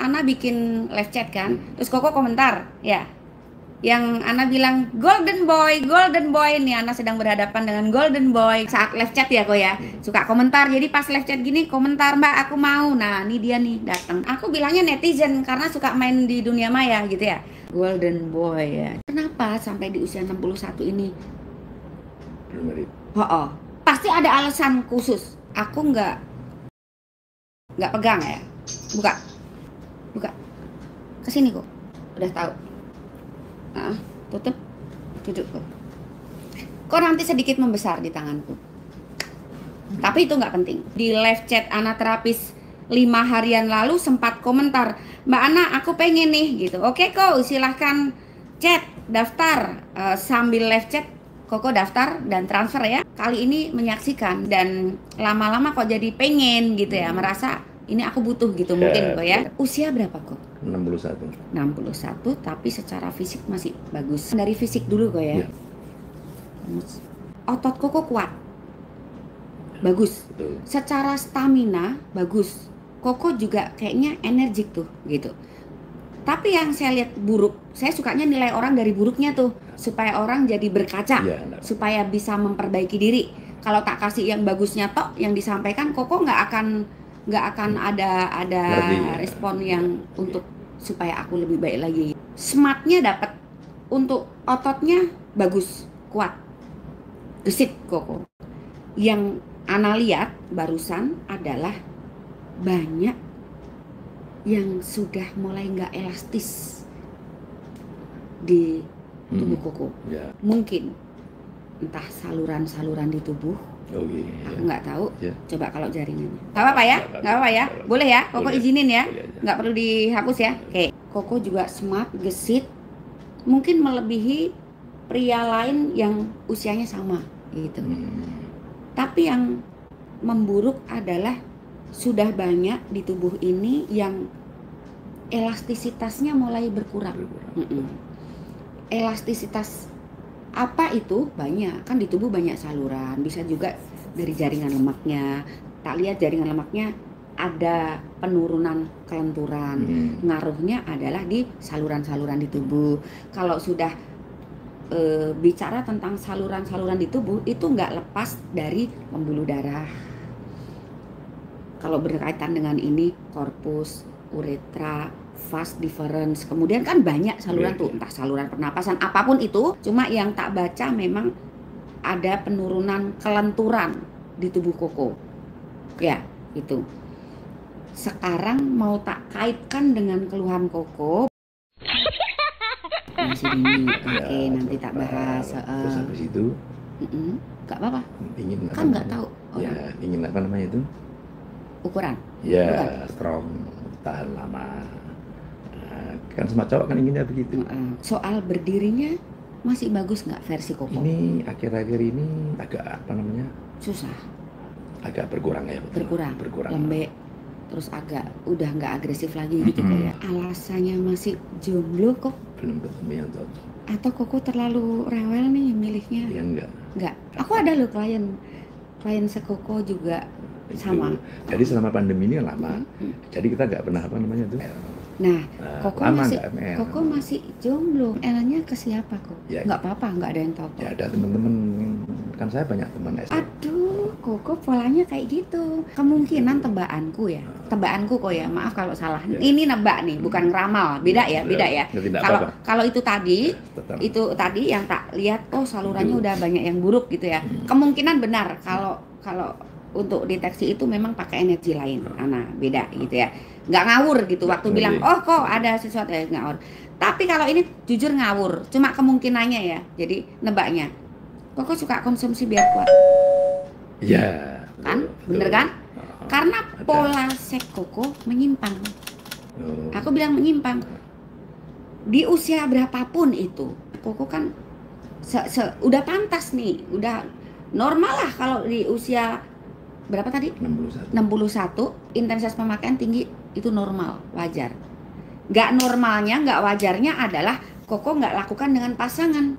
Ana bikin live chat kan, terus Koko komentar, ya. Yang Ana bilang golden boy nih, Ana sedang berhadapan dengan golden boy saat live chat ya kok ya, suka komentar. Jadi pas live chat gini komentar, Mbak aku mau. Nah ini dia nih datang. Aku bilangnya netizen karena suka main di dunia maya gitu ya. Golden boy ya. Kenapa sampai di usia 61 ini belum married? Oh, pasti ada alasan khusus. Aku nggak pegang ya. Buka kesini kok. Udah tahu. Tutup, duduk kok nanti sedikit membesar di tanganku, tapi itu nggak penting. Di live chat Ana terapis 5 harian lalu sempat komentar, Mbak Ana aku pengen nih gitu. Oke kok silahkan chat, daftar. Sambil live chat Koko daftar dan transfer ya. Kali ini menyaksikan dan lama-lama kok jadi pengen gitu ya, merasa ini aku butuh gitu mungkin kok ya. Usia berapa kok? 61. 61 tapi secara fisik masih bagus. Dari fisik dulu kok ya. Otot Koko kuat. Bagus. Betul. Secara stamina bagus. Koko juga kayaknya energik tuh gitu. Tapi yang saya lihat buruk, saya sukanya nilai orang dari buruknya tuh, supaya orang jadi berkaca, supaya bisa memperbaiki diri. Kalau tak kasih yang bagusnya tok, yang disampaikan Koko nggak akan ada respon yang untuk supaya aku lebih baik lagi. Smartnya dapat, untuk ototnya bagus, kuat, gesit Koko. Yang Ana lihat barusan adalah banyak yang sudah mulai nggak elastis di tubuh Koko. Mungkin entah saluran-saluran di tubuh. Aku nggak tahu. Coba kalau jaringannya. Nggak apa-apa ya? Nggak apa-apa ya? Boleh ya? Koko izinin ya? Nggak perlu dihapus ya? Oke. Koko juga smart, gesit, mungkin melebihi pria lain yang usianya sama gitu. Tapi yang memburuk adalah sudah banyak di tubuh ini yang elastisitasnya mulai berkurang. Elastisitas apa itu? Banyak, kan di tubuh banyak saluran, bisa juga dari jaringan lemaknya. Tak lihat jaringan lemaknya ada penurunan kelenturan. Ngaruhnya adalah di saluran-saluran di tubuh. Kalau sudah bicara tentang saluran-saluran di tubuh, itu nggak lepas dari pembuluh darah. Kalau berkaitan dengan ini, korpus, uretra, vas deferens, kemudian kan banyak saluran tuh, entah saluran pernapasan, apapun itu. Cuma yang tak baca memang ada penurunan kelenturan di tubuh Koko. Ya, itu. Sekarang mau tak kaitkan dengan keluhan Koko. Masih dingin, oke, nanti tak bahas. Terus habis itu? Gak apa-apa. Ingin kan nggak tahu. Ingin apa namanya itu? Ukuran. Ya, strong, tahan lama. Kan semua cowok kan inginnya begitu. Soal berdirinya masih bagus nggak versi Koko? Ini akhir-akhir ini agak apa namanya? Susah. Agak berkurang ya. Berkurang. Lembek. Terus agak udah nggak agresif lagi gitu kayak. Alasannya masih jomblo kok? Belum ketemu yang cocok. Atau Koko terlalu rewel nih milihnya? Ya enggak. Aku ada loh klien sekoko juga sama. Jadi selama pandemi ini lama. Jadi kita nggak pernah apa namanya tuh. Nah, Koko masih jomblo. Elanya ke siapa kok? Ya, nggak apa-apa, nggak ada yang tahu. Ya ada teman-teman, kan saya banyak teman SD. Aduh, Koko polanya kayak gitu. Kemungkinan tebakanku ya, tebakanku kok ya. Maaf kalau salah. Ini nebak nih, bukan ngeramal. Beda ya. Kalau itu tadi yang tak lihat, oh salurannya udah banyak yang buruk gitu ya. Kemungkinan benar kalau untuk deteksi itu memang pakai energi lain, beda gitu ya. Nggak ngawur gitu waktu bilang, oh kok ada sesuatu yang ngawur. Tapi kalau ini jujur ngawur, cuma kemungkinannya ya. Jadi nebaknya, Koko suka konsumsi biar kuat. Iya. Kan, bener kan? Karena pola seks Koko menyimpang. Aku bilang menyimpang. Di usia berapapun itu, Koko kan udah pantas nih, udah normal lah kalau di usia berapa tadi? 61. Intensitas pemakaian tinggi itu normal, wajar. Nggak normalnya, nggak wajarnya adalah Koko nggak lakukan dengan pasangan.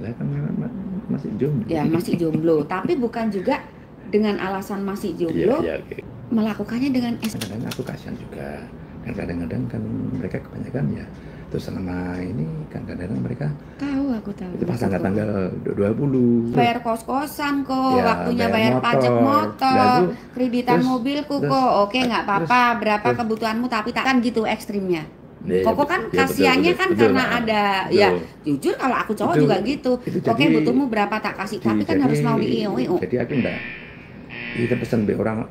Masih jomblo. Ya masih jomblo, tapi bukan juga dengan alasan masih jomblo. Melakukannya dengan kadang aku kasihan juga Kan kadang-kadang kan mereka kebanyakan ya, terus selama ini kan kadang-kadang mereka Aku tahu. itu pas tanggal 20. Bayar kos-kosan kok, Ya, waktunya bayar bayar pajak motor, kreditan terus- mobilku terus- kok. Oke, nggak apa-apa, berapa terus- kebutuhanmu, tapi tak kan gitu ekstrimnya. Ya, Koko kan ya, kasihannya kan betul, karena betul. ada, Betul. ya jujur kalau aku cowok Itu- juga gitu. itu Oke, jadi- butuhmu berapa tak kasih, tapi kan harus mau di IO. Jadi aku enggak, kita pesan be orang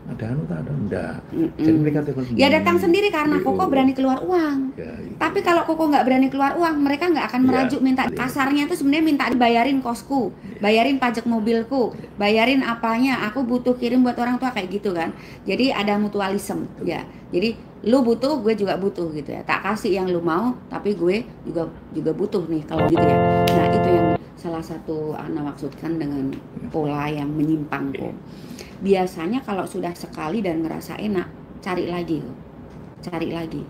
ada anu tak ada enggak. Jadi mereka telepon Ya datang sendiri karena BO. Koko berani keluar uang. Ya, itu. Tapi kalau Koko nggak berani keluar uang, mereka nggak akan Ya, merajuk minta. iya. Kasarnya tuh sebenarnya minta dibayarin kosku, bayarin pajak mobilku, bayarin apanya. Aku butuh kirim buat orang tua kayak gitu kan. Jadi ada mutualisme ya. Jadi lu butuh, gue juga butuh gitu ya. Tak kasih yang lu mau, tapi gue juga butuh nih kalau gitu ya. Nah itu yang salah satu Ana maksudkan dengan pola yang menyimpang kok. Biasanya kalau sudah sekali dan ngerasa enak, cari lagi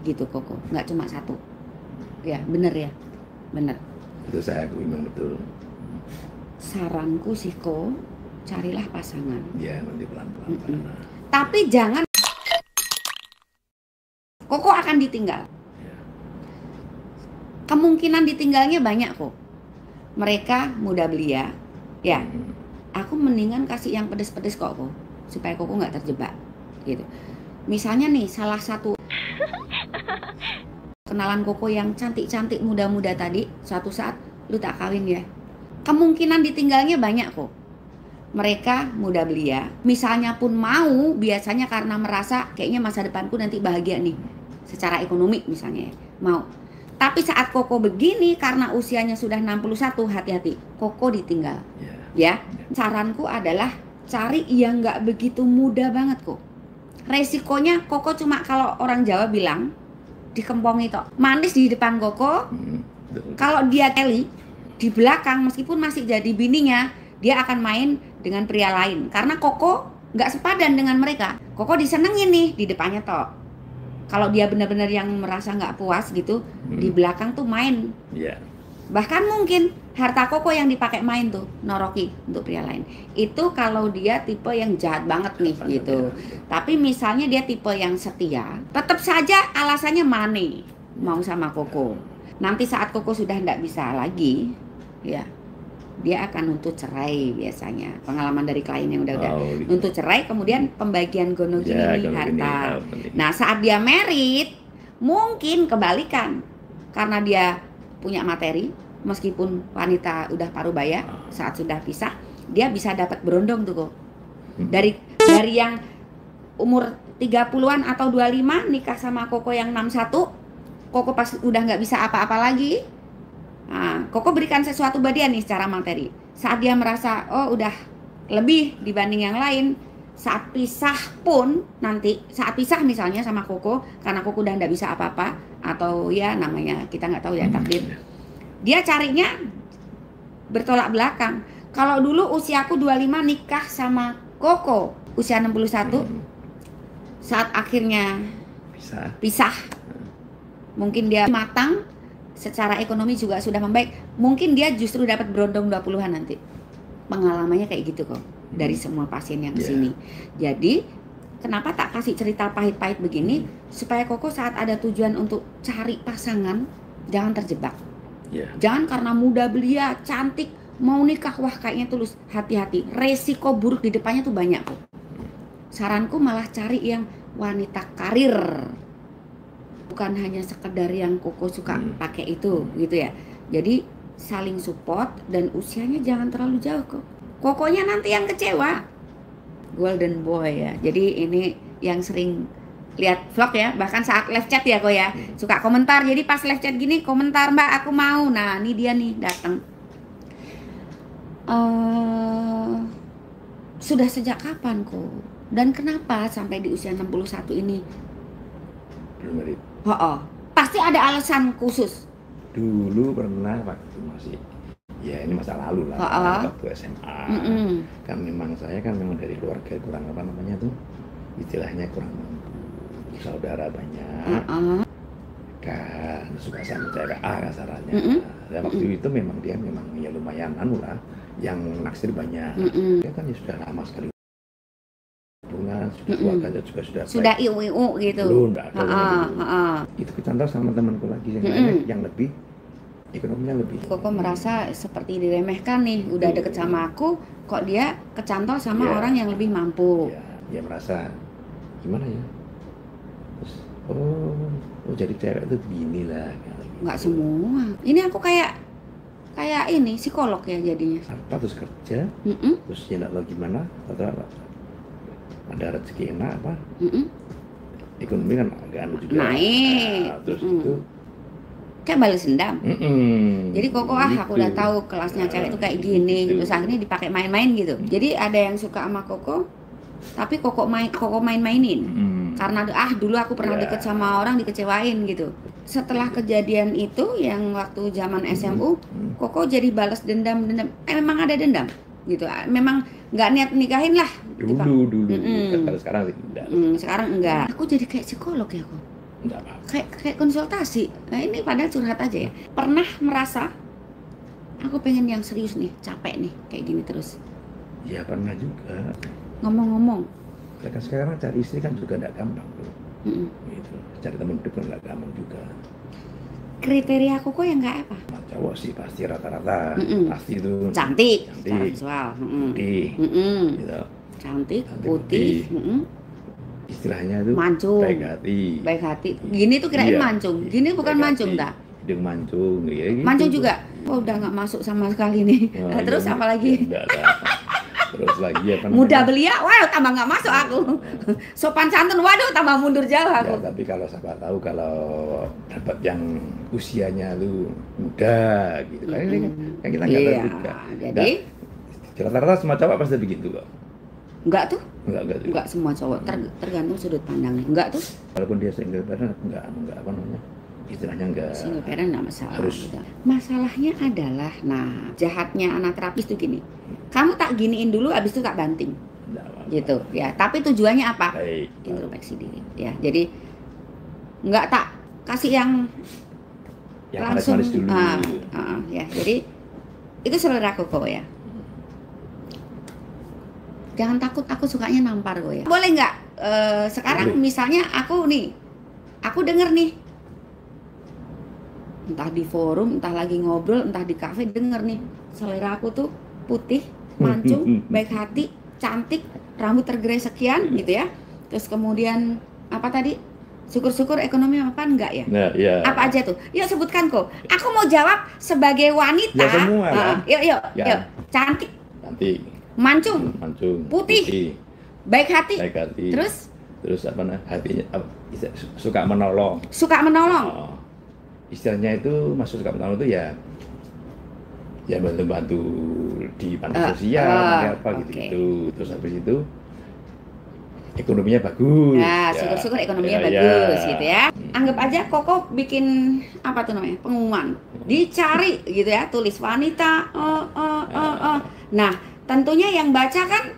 gitu Koko, nggak cuma satu. Ya bener ya, bener. Itu saya aku memang betul. Saranku sih kok, carilah pasangan. Ya nanti pelan-pelan. Tapi jangan Koko akan ditinggal. Kemungkinan ditinggalnya banyak kok. Mereka muda belia, ya. Aku mendingan kasih yang pedes-pedes kok supaya Koko nggak terjebak gitu. Misalnya nih salah satu kenalan Koko yang cantik-cantik muda-muda tadi, suatu saat lu tak kawin ya. Kemungkinan ditinggalnya banyak kok. Mereka muda belia, misalnya pun mau, biasanya karena merasa kayaknya masa depanku nanti bahagia nih secara ekonomi misalnya ya, mau. Tapi saat Koko begini karena usianya sudah 61, hati-hati, Koko ditinggal. Ya, saranku adalah cari yang nggak begitu muda banget kok. Resikonya Koko cuma kalau orang Jawa bilang dikempongi tok. Manis di depan Koko, kalau dia Kelly di belakang meskipun masih jadi bininya, dia akan main dengan pria lain. Karena Koko nggak sepadan dengan mereka. Koko disenengin nih di depannya tok. Kalau dia benar-benar yang merasa nggak puas gitu, di belakang tuh main. Bahkan mungkin harta Koko yang dipakai main tuh noroki untuk pria lain. Itu kalau dia tipe yang jahat banget nih gitu. Tapi misalnya dia tipe yang setia, tetap saja alasannya money mau sama Koko. Nanti saat Koko sudah tidak bisa lagi, ya dia akan nuntut cerai biasanya. Pengalaman dari klien yang udah nuntut cerai, kemudian pembagian gono gini nih harta. Nah saat dia married mungkin kebalikan karena dia punya materi, meskipun wanita udah paruh baya, saat sudah pisah dia bisa dapat berondong tuh kok. Dari yang umur 30-an atau 25 nikah sama Koko yang 61, Koko pas udah nggak bisa apa-apa lagi, nah, Koko berikan sesuatu buat dia nih secara materi. Saat dia merasa oh udah lebih dibanding yang lain, saat pisah pun nanti, saat pisah misalnya sama Koko karena Koko udah nggak bisa apa-apa, atau ya namanya kita nggak tahu ya takdir, dia carinya bertolak belakang. Kalau dulu usiaku 25 nikah sama Koko usia 61, saat akhirnya pisah mungkin dia matang secara ekonomi juga sudah membaik, mungkin dia justru dapat berondong 20-an nanti. Pengalamannya kayak gitu kok dari semua pasien yang kesini. Jadi kenapa tak kasih cerita pahit-pahit begini, supaya Koko saat ada tujuan untuk cari pasangan jangan terjebak. Jangan karena muda belia, cantik, mau nikah, wah kayaknya tulus. Hati-hati, resiko buruk di depannya tuh banyak kok. Saranku malah cari yang wanita karir, bukan hanya sekedar yang Koko suka pakai itu gitu ya. Jadi saling support dan usianya jangan terlalu jauh kok. Kokonya nanti yang kecewa. Golden boy ya. Jadi ini yang sering lihat vlog ya, bahkan saat live chat ya kok ya, suka komentar. Jadi pas live chat gini komentar, Mbak aku mau. Nah ini dia nih datang. Sudah sejak kapan kok? Dan kenapa sampai di usia 61 ini? Belum married. Pasti ada alasan khusus. Dulu pernah waktu masih, ya ini masa lalu lah, waktu SMA. Kan memang saya kan memang dari keluarga kurang apa namanya tuh, istilahnya kurang mampu, saudara banyak, kan suka sama cewek kasarannya. Dan waktu itu memang dia memang ya lumayan anu lah, yang naksir banyak. Dia kan ya sudah lama sekali hubungan, keluarganya juga sudah iu gitu. Belum, enggak ada. Itu kecantol sama temanku lagi yang lebih ekonominya lebih. Koko merasa seperti diremehkan nih, udah deket sama aku, kok dia kecantol sama orang yang lebih mampu. Dia merasa gimana ya? Terus, oh jadi cewek itu begini lah. Nggak semua. Ini aku kayak ini psikolog ya jadinya. Apa terus kerja, terus ya nggak tahu gimana, atau ada rezeki enak apa? Ekonomi kan agak juga naik. Terus itu kayak balas dendam. Jadi Koko aku udah tahu kelasnya cewek itu kayak gini, terus akhirnya dipakai main-main gitu. Jadi ada yang suka sama Koko, tapi Koko main-mainin. Karena dulu aku pernah deket sama orang dikecewain gitu. Setelah kejadian itu yang waktu zaman SMU, Koko jadi balas dendam. Memang ada dendam gitu. Memang nggak niat nikahin lah. Dulu. Kalau sekarang tidak. Sekarang enggak. Aku jadi kayak psikolog ya kok. Kayak konsultasi. Nah ini padahal curhat aja ya. Pernah merasa aku pengen yang serius nih, capek nih kayak gini terus. Ya pernah juga. Ngomong-ngomong. Sekarang cari istri kan juga tidak gampang tuh. Gitu. Cari teman hidup kan nggak gampang juga. Kriteria aku kok yang nggak apa? Cowok sih pasti rata-rata pasti itu cantik, visual, putih, gitu. Cantik, putih. Istilahnya itu mancung, baik hati. Gini tuh kirain mancung, gini bukan mancung dah. Hidung mancung, gitu. Mancung juga. Oh udah nggak masuk sama sekali nih. Terus apa lagi? Terus lagi apa namanya? Mudah belia, wah tambah nggak masuk aku. Sopan santun, waduh tambah mundur jauh aku. Ya, tapi kalau siapa tahu kalau dapat yang usianya lu muda gitu kan kita nggak tahu juga. Jadi rata-rata semua cowok pasti begitu kok. Enggak tuh? Enggak semua cowok, tergantung sudut pandangnya. Enggak tuh? Walaupun dia single parent enggak apa namanya? Istilahnya enggak. Single parent enggak masalah. Gitu. Masalahnya adalah, jahatnya anak terapis tuh gini. Kamu tak giniin dulu, abis itu tak banting. Gitu ya. Tapi tujuannya apa? Introspeksi diri. Ya, jadi enggak tak kasih yang langsung manis dulu. Ya, jadi itu selera Koko ya. Jangan takut, aku sukanya nampar kok ya. Boleh nggak? Sekarang misalnya aku denger nih, entah di forum, entah lagi ngobrol, entah di kafe, denger nih, selera aku tuh putih, mancung, baik hati, cantik, rambut tergerai sekian gitu ya. Terus kemudian apa tadi? Syukur-syukur ekonomi apa enggak ya? Apa aja tuh? Yuk sebutkan kok. Aku mau jawab sebagai wanita. Ya semua kan? Yuk. Cantik. Mancung, putih, baik hati. Terus apa hatinya suka menolong. Istilahnya itu maksud suka menolong itu ya bantu di panti sosial apa gitu. Terus habis itu ekonominya bagus. Syukur-syukur ekonominya bagus gitu ya. Anggap aja Koko bikin apa tuh namanya? Pengumuman. Dicari gitu ya, tulis wanita. Nah, tentunya yang baca kan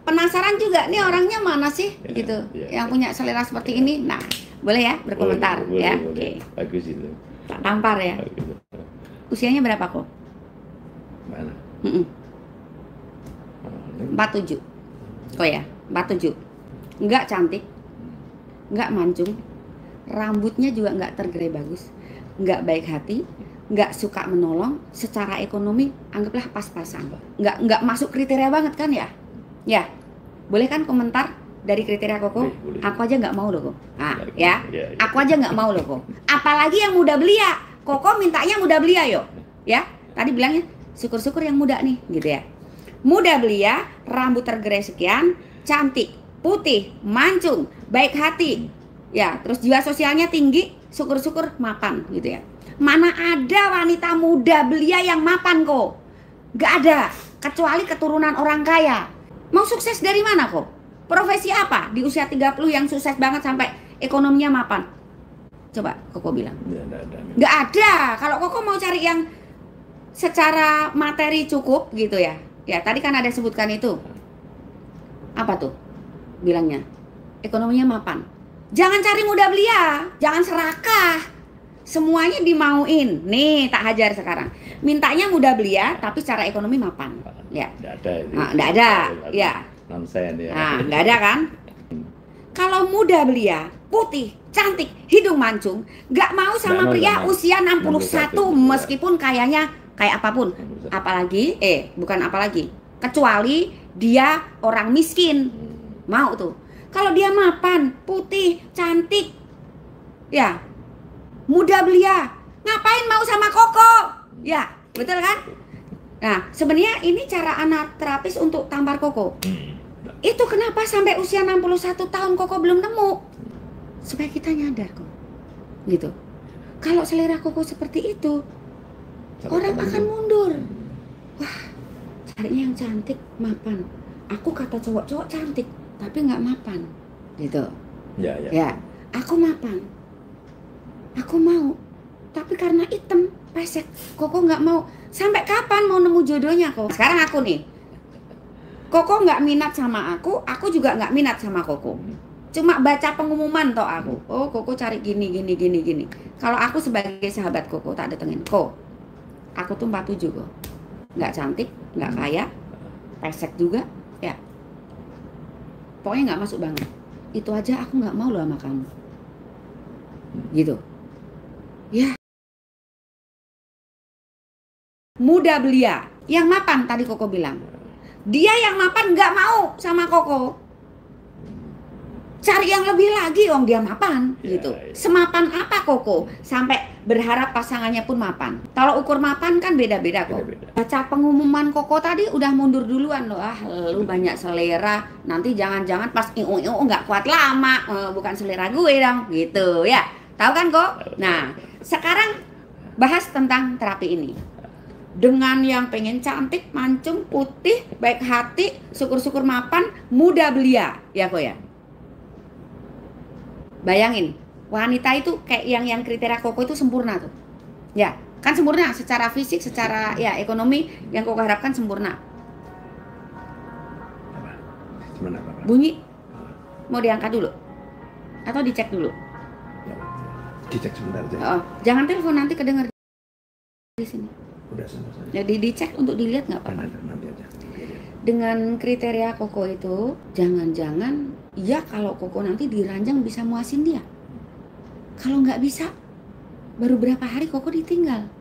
penasaran juga nih orangnya mana sih gitu, yang punya selera seperti ini. Nah, boleh ya berkomentar ya. Oke. Bagus itu. Tak tampar ya. Usianya berapa kok? Mana? 47. Oh ya, 47. Enggak cantik, enggak mancung, rambutnya juga enggak tergerai bagus, enggak baik hati, nggak suka menolong, secara ekonomi anggaplah pas-pasan, nggak masuk kriteria banget kan ya? Ya, boleh kan komentar dari kriteria Koko? Boleh. Aku aja nggak mau loh kok. Aku aja nggak mau loh kok. Apalagi yang muda belia. Koko mintanya muda belia yo, ya. Tadi bilangnya syukur-syukur yang muda nih, gitu ya. Muda belia, rambut tergerai sekian, cantik, putih, mancung, baik hati, ya. Terus jiwa sosialnya tinggi, syukur-syukur mapan, gitu ya. Mana ada wanita muda belia yang mapan kok? Gak ada, kecuali keturunan orang kaya. Mau sukses dari mana kok? Profesi apa di usia 30 yang sukses banget sampai ekonominya mapan? Coba Koko bilang. Gak ada. Kalau Koko mau cari yang secara materi cukup gitu ya. Ya tadi kan ada sebutkan itu. Apa tuh bilangnya? Ekonominya mapan. Jangan cari muda belia, jangan serakah. Semuanya dimauin. Nih tak hajar sekarang. Mintanya muda belia tapi secara ekonomi mapan. Ya. Nggak ada itu. Nggak ada. Ya. Nonsen ya. Nggak ada kan? Kalau muda belia, putih, cantik, hidung mancung, gak mau sama pria usia 61 meskipun kayaknya kayak apapun. Apalagi, bukan apalagi, kecuali dia orang miskin. Mau tuh. Kalau dia mapan, putih, cantik, ya, muda belia, ngapain mau sama Koko? Ya, betul kan? Nah, sebenarnya ini cara anak terapis untuk tampar Koko. Itu kenapa sampai usia 61 tahun Koko belum nemu? Supaya kita nyadar kok. Gitu. Kalau selera Koko seperti itu, orang akan mundur. Wah, carinya yang cantik, mapan. Aku kata cowok-cowok cantik, tapi nggak mapan. Gitu. Ya, aku mapan. Aku mau. Tapi karena hitam, pesek, Koko nggak mau. Sampai kapan mau nemu jodohnya kok? Sekarang aku nih, Koko nggak minat sama aku juga nggak minat sama Koko. Cuma baca pengumuman toh aku. Oh, Koko cari gini. Kalau aku sebagai sahabat Koko tak datengin. Aku tuh 47 kok. Nggak cantik, nggak kaya, pesek juga, ya. Pokoknya nggak masuk banget. Itu aja aku nggak mau loh sama kamu. Gitu. Ya. Muda belia, yang mapan tadi Koko bilang. Dia yang mapan nggak mau sama Koko. Cari yang lebih lagi, dia mapan gitu. Semapan apa Koko sampai berharap pasangannya pun mapan? Kalau ukur mapan kan beda-beda kok. Baca pengumuman Koko tadi udah mundur duluan loh. Lu banyak selera. Nanti jangan-jangan pas nggak kuat lama. Bukan selera gue dong, gitu ya. Tahu kan kok? Nah, sekarang bahas tentang terapi ini. Dengan yang pengen cantik, mancung, putih, baik hati, syukur-syukur mapan, muda belia, ya kok ya. Bayangin, wanita itu kayak yang kriteria Koko itu sempurna tuh. Ya, kan sempurna secara fisik, secara ya ekonomi yang Koko harapkan sempurna. Bunyi, mau diangkat dulu? Atau dicek dulu? Dicek sebentar aja. Jangan telepon, nanti kedenger di sini. Udah selesai. Jadi dicek untuk dilihat nggak apa-apa. Nanti aja. Dengan kriteria Koko itu, jangan-jangan ya kalau Koko nanti diranjang bisa muasin dia. Kalau nggak bisa, baru berapa hari Koko ditinggal.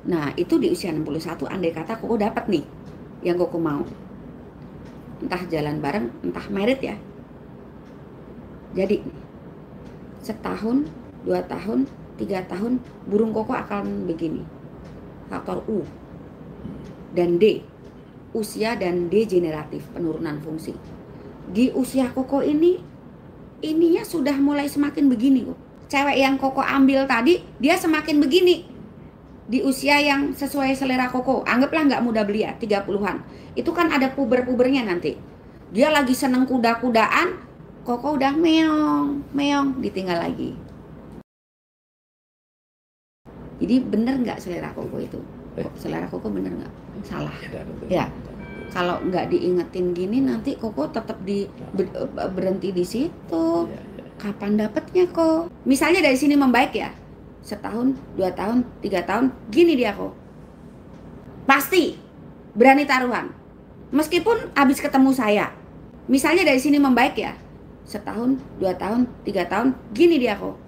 Nah itu di usia 61, andai kata Koko dapat nih yang Koko mau. Entah jalan bareng, entah merit ya. Jadi setahun, 2 tahun, 3 tahun, burung Koko akan begini. Faktor U dan D, usia dan degeneratif, penurunan fungsi. Di usia Koko ininya sudah mulai semakin begini kok. Cewek yang Koko ambil tadi, dia semakin begini. Di usia yang sesuai selera Koko, anggaplah nggak muda belia, 30-an. Itu kan ada puber-pubernya nanti. Dia lagi seneng kuda-kudaan, Koko udah meong, ditinggal lagi. Jadi bener nggak selera Koko itu? Selera Koko bener nggak? Salah. Ya. Kalau nggak diingetin gini nanti Koko tetap berhenti di situ. Kapan dapetnya kok? Misalnya dari sini membaik ya, setahun, 2 tahun, 3 tahun, gini dia kok. Pasti berani taruhan. Meskipun habis ketemu saya. Misalnya dari sini membaik ya, setahun, 2 tahun, 3 tahun, gini dia kok.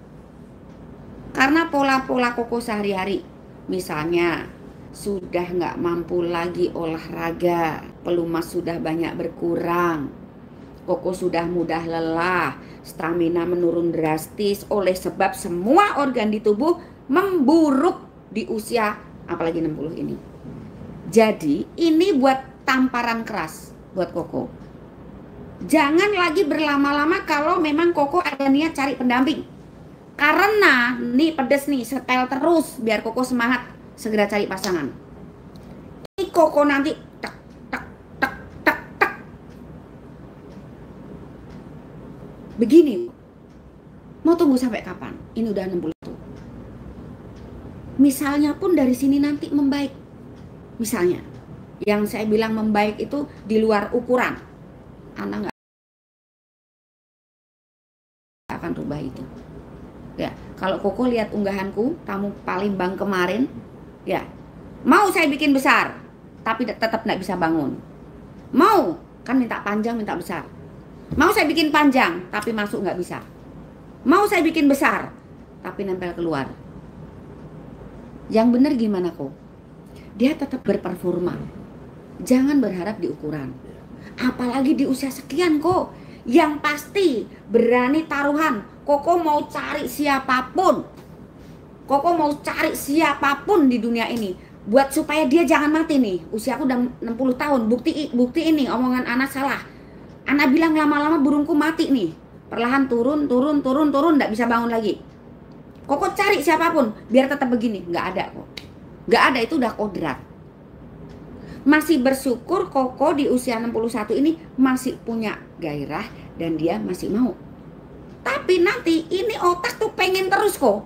Karena pola-pola Koko sehari-hari, misalnya sudah nggak mampu lagi olahraga, pelumas sudah banyak berkurang, Koko sudah mudah lelah, stamina menurun drastis oleh sebab semua organ di tubuh memburuk di usia apalagi 60 ini. Jadi ini buat tamparan keras buat Koko. Jangan lagi berlama-lama kalau memang Koko ada niat cari pendamping. Karena nih pedes nih, setel terus biar Koko semangat segera cari pasangan. Ini Koko nanti tak. Begini. Mau tunggu sampai kapan? Ini udah 60 tuh. Misalnya pun dari sini nanti membaik. Misalnya, yang saya bilang membaik itu di luar ukuran. Anda nggak akan rubah itu. Ya, kalau Koko lihat unggahanku, kamu Palembang kemarin, ya, mau saya bikin besar, tapi tetap nggak bisa bangun. Mau, kan minta panjang, minta besar. Mau saya bikin panjang, tapi masuk nggak bisa. Mau saya bikin besar, tapi nempel keluar. Yang benar gimana kok? Dia tetap berperforma. Jangan berharap di ukuran. Apalagi di usia sekian kok. Yang pasti berani taruhan. Koko mau cari siapapun. Koko mau cari siapapun di dunia ini. Buat supaya dia jangan mati nih. Usia aku udah 60 tahun. Bukti ini omongan anak salah. Anak bilang lama-lama burungku mati nih. Perlahan turun, nggak bisa bangun lagi. Koko cari siapapun biar tetap begini. Nggak ada kok. Nggak ada, itu udah kodrat. Masih bersyukur Koko di usia 61 ini masih punya gairah dan dia masih mau. Tapi nanti ini otak tuh pengen terus kok.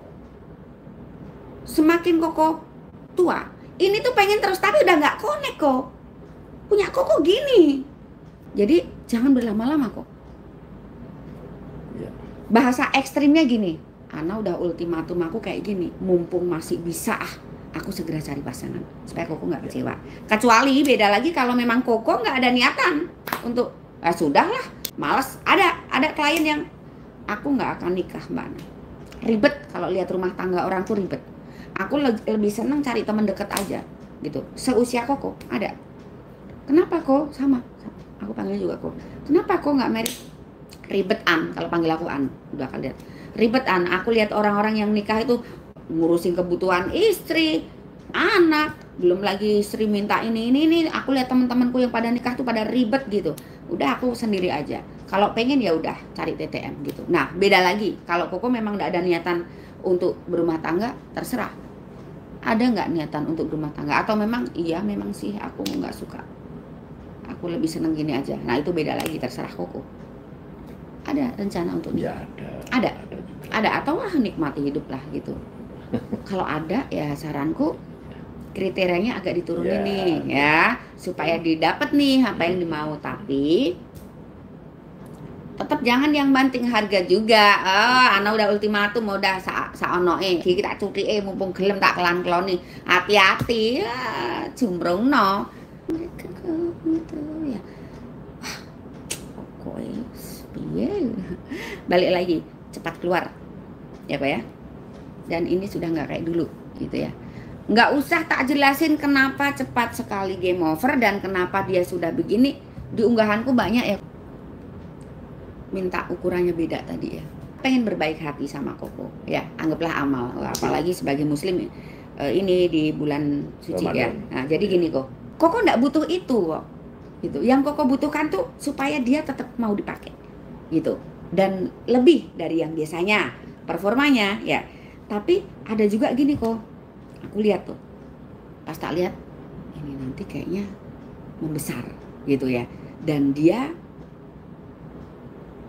Semakin Koko tua, ini tuh pengen terus tapi udah nggak connect kok. Punya Koko gini. Jadi jangan berlama-lama kok. Bahasa ekstrimnya gini, Ana udah ultimatum aku kayak gini, mumpung masih bisa aku segera cari pasangan supaya Koko nggak kecewa. Kecuali beda lagi kalau memang Koko nggak ada niatan untuk sudahlah, males. Ada klien yang aku nggak akan nikah Mbak Ana. Ribet kalau lihat rumah tangga orang tuh ribet. Aku lebih seneng cari teman deket aja gitu. Seusia Koko ada. Kenapa kok sama? Aku panggil juga Kok. Kenapa kok nggak merit? Ribet An, kalau panggil aku An, udah kalian lihat. Ribet An. Aku lihat orang-orang yang nikah itu ngurusin kebutuhan istri, anak, belum lagi istri minta ini. Aku lihat teman-temanku yang pada nikah tuh pada ribet gitu. Udah aku sendiri aja. Kalau pengen ya udah cari TTM gitu. Nah beda lagi. Kalau Koko memang nggak ada niatan untuk berumah tangga, terserah. Ada nggak niatan untuk berumah tangga? Atau memang iya memang sih aku nggak suka. Aku lebih seneng gini aja. Nah itu beda lagi, terserah Koko. Ada rencana untuk ya, ada atau nikmati hidup lah gitu. Kalau ada ya saranku kriterianya agak diturunin nih ya supaya didapat nih apa yang dimau, tapi tetap jangan yang banting harga juga. Ana udah ultimatum udah saonoe kita cuti mumpung gelem tak kelan-keloni. Hati-hati ya jumbrungno gitu ya. Pokoknya piye. Balik lagi cepat keluar ya Pak ya. Dan ini sudah nggak kayak dulu gitu ya. Nggak usah tak jelasin kenapa cepat sekali game over dan kenapa dia sudah begini. Di unggahanku banyak ya minta ukurannya beda tadi ya. Pengen berbaik hati sama Koko ya, anggaplah amal. Apalagi sebagai muslim ini di bulan suci ya. Nah jadi gini Koko nggak butuh itu kok gitu. Yang Koko butuhkan tuh supaya dia tetap mau dipakai gitu. Dan lebih dari yang biasanya performanya ya. Tapi ada juga gini kok, aku lihat tuh, pas tak lihat, ini nanti kayaknya membesar gitu ya. Dan dia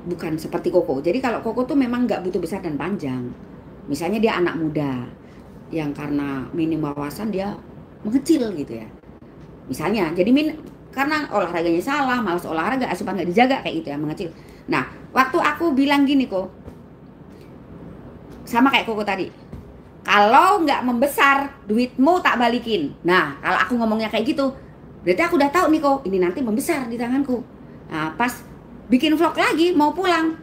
bukan seperti Koko. Jadi kalau Koko tuh memang nggak butuh besar dan panjang. Misalnya dia anak muda, yang karena minim wawasan dia mengecil gitu ya. Misalnya, jadi karena olahraganya salah, malas olahraga, asupan nggak dijaga kayak gitu ya, mengecil. Nah, waktu aku bilang gini kok, sama kayak Koko tadi, kalau nggak membesar duitmu tak balikin. Nah kalau aku ngomongnya kayak gitu berarti aku udah tahu nih kok ini nanti membesar di tanganku. Nah pas bikin vlog lagi mau pulang,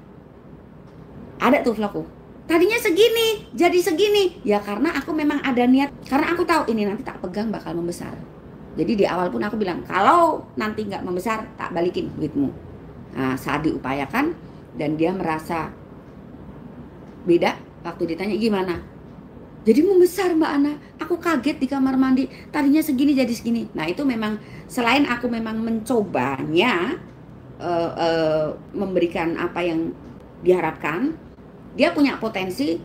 ada tuh vlogku tadinya segini jadi segini ya, karena aku memang ada niat, karena aku tahu ini nanti tak pegang bakal membesar. Jadi di awal pun aku bilang kalau nanti nggak membesar tak balikin duitmu. Nah saat diupayakan dan dia merasa beda. Waktu ditanya gimana, jadi membesar Mbak Ana. Aku kaget di kamar mandi, tadinya segini jadi segini. Nah itu memang selain aku memang mencobanya memberikan apa yang diharapkan, dia punya potensi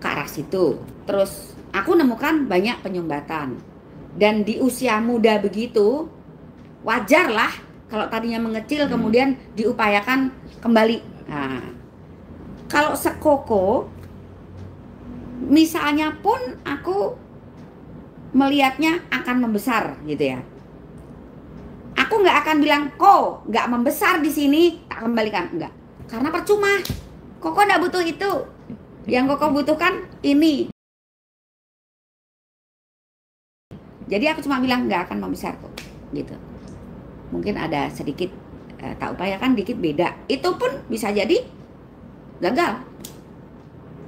ke arah situ. Terus aku nemukan banyak penyumbatan. Dan di usia muda begitu wajar lah kalau tadinya mengecil kemudian diupayakan kembali. Nah kalau sekoko misalnya pun aku melihatnya akan membesar gitu ya, aku nggak akan bilang kok nggak membesar di sini tak kembalikan, enggak, karena percuma. Koko nggak butuh itu, yang Koko butuhkan ini. Jadi aku cuma bilang nggak akan membesar kok gitu. Mungkin ada sedikit tak upayakan dikit beda. Itu pun bisa jadi gagal.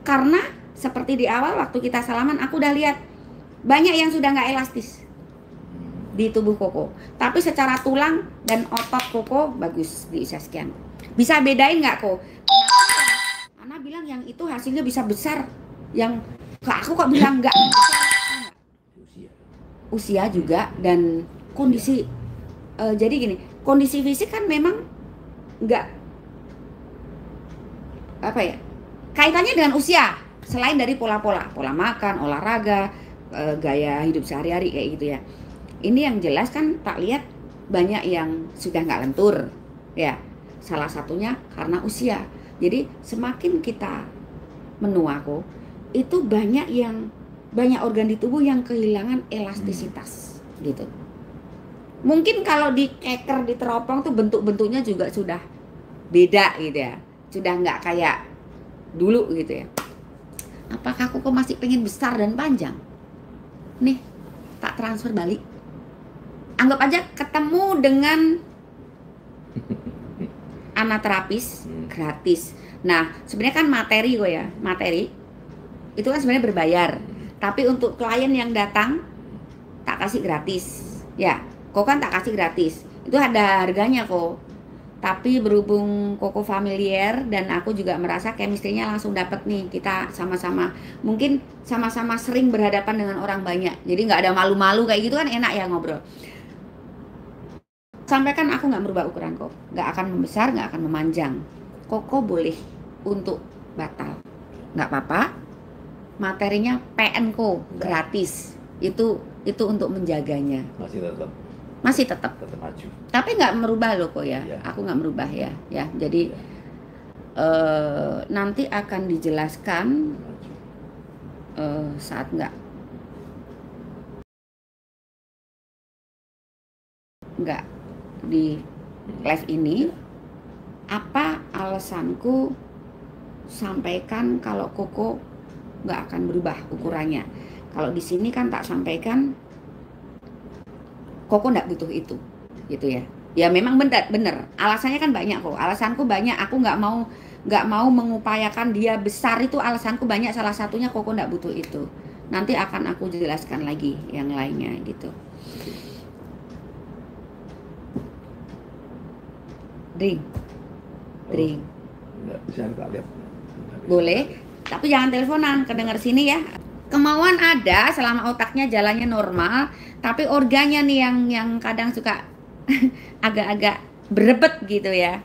Karena seperti di awal waktu kita salaman, aku udah lihat banyak yang sudah nggak elastis di tubuh Koko. Tapi secara tulang dan otot Koko bagus di usia sekian. Bisa bedain nggak kok? Ana bilang yang itu hasilnya bisa besar. Yang ke aku kok bilang nggak besar. Usia juga dan kondisi. Jadi gini, kondisi fisik kan memang nggak apa ya, kaitannya dengan usia. Selain dari pola makan, olahraga, gaya hidup sehari-hari kayak gitu ya. Ini yang jelas kan tak lihat banyak yang sudah nggak lentur ya. Salah satunya karena usia. Jadi semakin kita menua kok, itu banyak organ di tubuh yang kehilangan elastisitas gitu. Mungkin kalau dikeker, diteropong tuh bentuk-bentuknya juga sudah beda gitu ya. Sudah nggak kayak dulu gitu ya. Apakah Koko masih pengen besar dan panjang? Nih, tak transfer balik. Anggap aja ketemu dengan anaterapis gratis. Nah, sebenarnya kan materi kok ya. Materi itu kan sebenarnya berbayar. Tapi untuk klien yang datang tak kasih gratis. Ya, Kok kan tak kasih gratis. Itu ada harganya kok. Tapi berhubung Koko familiar dan aku juga merasa chemistry-nya langsung dapet nih. Kita sama-sama, mungkin sama-sama sering berhadapan dengan orang banyak. Jadi nggak ada malu-malu kayak gitu kan, enak ya ngobrol. Sampaikan aku nggak merubah ukuran kok. Nggak akan membesar, nggak akan memanjang. Koko boleh untuk batal. Nggak apa-apa. Materinya PN kok, gratis. Itu untuk menjaganya. Masih tetap maju. Tapi nggak merubah loh kok ya. Aku nggak merubah ya. Jadi nanti akan dijelaskan saat nggak di live ini apa alasanku sampaikan kalau Koko nggak akan berubah ukurannya. Kalau di sini kan tak sampaikan Koko nggak butuh itu, gitu ya. Ya memang bener. Alasannya kan banyak kok. Alasanku banyak. Aku nggak mau mengupayakan dia besar, itu alasanku banyak. Salah satunya Koko nggak butuh itu. Nanti akan aku jelaskan lagi yang lainnya gitu. Drink. Boleh, tapi jangan teleponan, kedenger sini ya. Kemauan ada selama otaknya jalannya normal, tapi organnya nih yang kadang suka agak-agak berebet gitu ya.